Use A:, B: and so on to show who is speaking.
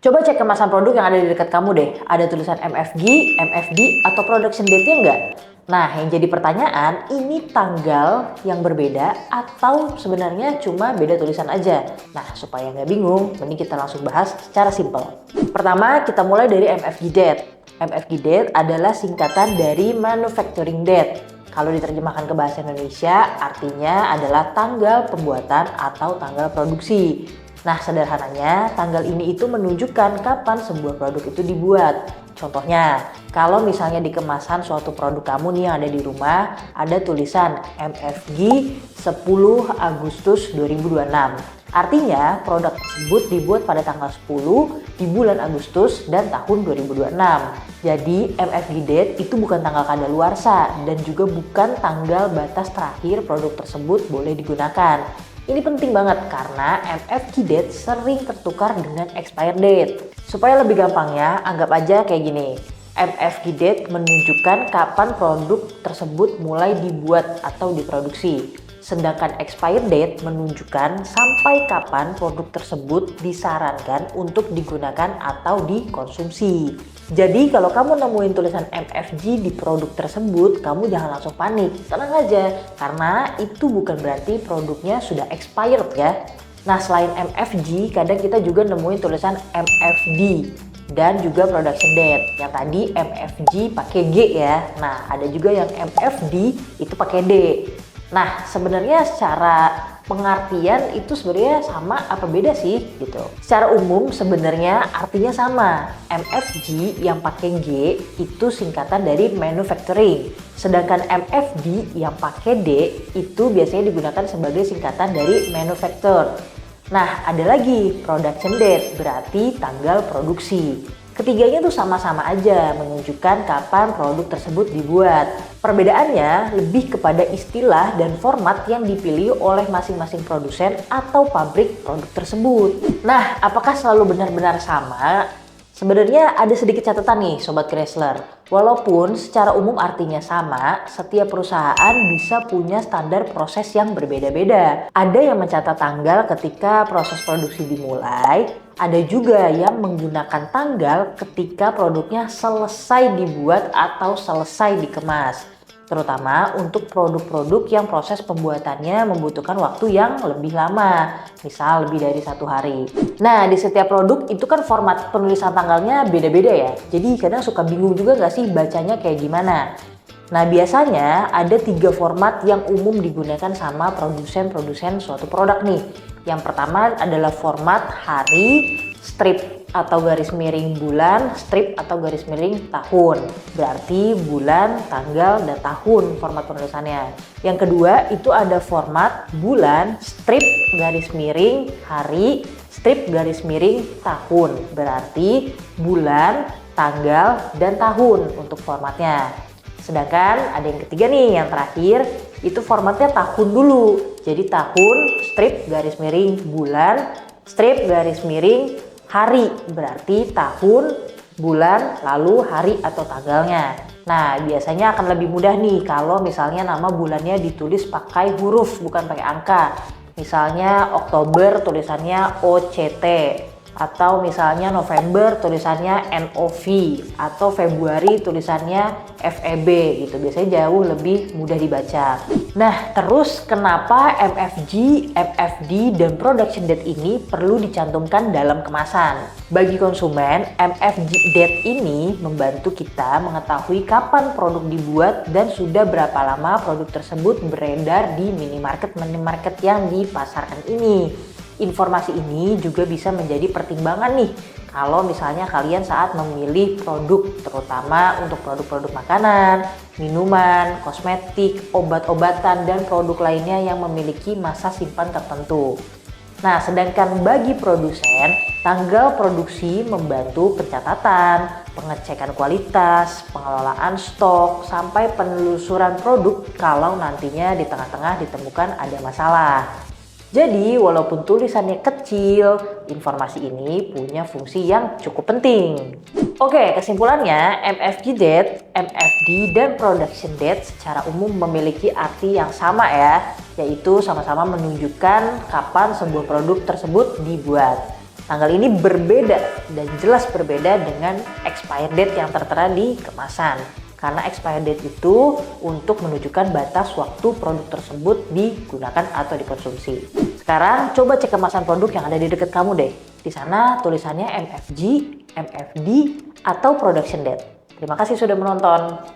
A: Coba cek kemasan produk yang ada di dekat kamu deh. Ada tulisan MFG, MFD, atau production date-nya nggak? Nah, yang jadi pertanyaan, ini tanggal yang berbeda atau sebenarnya cuma beda tulisan aja? Nah, supaya nggak bingung, mending kita langsung bahas secara simpel. Pertama, kita mulai dari MFG date. MFG date adalah singkatan dari manufacturing date. Kalau diterjemahkan ke bahasa Indonesia, artinya adalah tanggal pembuatan atau tanggal produksi. Nah, sederhananya, tanggal ini itu menunjukkan kapan sebuah produk itu dibuat. Contohnya, kalau misalnya di kemasan suatu produk kamu nih yang ada di rumah, ada tulisan MFG 10 Agustus 2026. Artinya, produk tersebut dibuat pada tanggal 10 di bulan Agustus dan tahun 2026. Jadi, MFG date itu bukan tanggal kadaluarsa dan juga bukan tanggal batas terakhir produk tersebut boleh digunakan. Ini penting banget karena MFG date sering tertukar dengan expired date. Supaya lebih gampangnya, anggap aja kayak gini. MFG date menunjukkan kapan produk tersebut mulai dibuat atau diproduksi. Sedangkan expired date menunjukkan sampai kapan produk tersebut disarankan untuk digunakan atau dikonsumsi. Jadi kalau kamu nemuin tulisan MFG di produk tersebut, kamu jangan langsung panik. Tenang aja, karena itu bukan berarti produknya sudah expired ya. Nah, selain MFG, kadang kita juga nemuin tulisan MFD dan juga production date. Yang tadi MFG pakai G ya. Nah, ada juga yang MFD itu pakai D. Nah, sebenarnya secara pengertian itu sebenarnya sama apa beda sih gitu. Secara umum sebenarnya artinya sama. MFG yang pakai G itu singkatan dari manufacturing. Sedangkan MFD yang pakai D itu biasanya digunakan sebagai singkatan dari manufacture. Nah, ada lagi production date, berarti tanggal produksi. Ketiganya tuh sama-sama aja menunjukkan kapan produk tersebut dibuat. Perbedaannya lebih kepada istilah dan format yang dipilih oleh masing-masing produsen atau pabrik produk tersebut. Nah, apakah selalu benar-benar sama? Sebenarnya ada sedikit catatan nih Sobat Chrysler. Walaupun secara umum artinya sama, setiap perusahaan bisa punya standar proses yang berbeda-beda. Ada yang mencatat tanggal ketika proses produksi dimulai, ada juga yang menggunakan tanggal ketika produknya selesai dibuat atau selesai dikemas. Terutama untuk produk-produk yang proses pembuatannya membutuhkan waktu yang lebih lama, misal lebih dari 1 hari. Nah, di setiap produk itu kan format penulisan tanggalnya beda-beda ya, jadi kadang suka bingung juga nggak sih bacanya kayak gimana. Nah, biasanya ada 3 format yang umum digunakan sama produsen-produsen suatu produk nih. Yang pertama adalah format hari, strip atau garis miring bulan, strip atau garis miring tahun. Berarti bulan, tanggal, dan tahun format penulisannya. Yang kedua itu ada format bulan, strip, garis miring, hari, strip, garis miring, tahun. Berarti bulan, tanggal, dan tahun untuk formatnya. Sedangkan ada yang ketiga nih, yang terakhir itu formatnya tahun dulu. Jadi tahun, strip, garis miring, bulan, strip, garis miring, hari, berarti tahun, bulan, lalu hari atau tanggalnya. Nah, biasanya akan lebih mudah nih kalau misalnya nama bulannya ditulis pakai huruf bukan pakai angka. Misalnya Oktober tulisannya OCT, atau misalnya November tulisannya NOV, atau Februari tulisannya FEB gitu. Biasanya jauh lebih mudah dibaca. Nah, terus kenapa MFG, MFD, dan production date ini perlu dicantumkan dalam kemasan? Bagi konsumen, MFG date ini membantu kita mengetahui kapan produk dibuat dan sudah berapa lama produk tersebut beredar di minimarket yang dipasarkan ini. Informasi ini juga bisa menjadi pertimbangan nih kalau misalnya kalian saat memilih produk, terutama untuk produk-produk makanan, minuman, kosmetik, obat-obatan, dan produk lainnya yang memiliki masa simpan tertentu. Nah, sedangkan bagi produsen, tanggal produksi membantu pencatatan, pengecekan kualitas, pengelolaan stok, sampai penelusuran produk kalau nantinya di tengah-tengah ditemukan ada masalah. Jadi, walaupun tulisannya kecil, informasi ini punya fungsi yang cukup penting. Oke, kesimpulannya, MFG date, MFD, dan production date secara umum memiliki arti yang sama ya, yaitu sama-sama menunjukkan kapan sebuah produk tersebut dibuat. Tanggal ini berbeda dan jelas berbeda dengan expired date yang tertera di kemasan. Karena expired date itu untuk menunjukkan batas waktu produk tersebut digunakan atau dikonsumsi. Sekarang coba cek kemasan produk yang ada di dekat kamu deh. Di sana tulisannya MFG, MFD, atau production date. Terima kasih sudah menonton.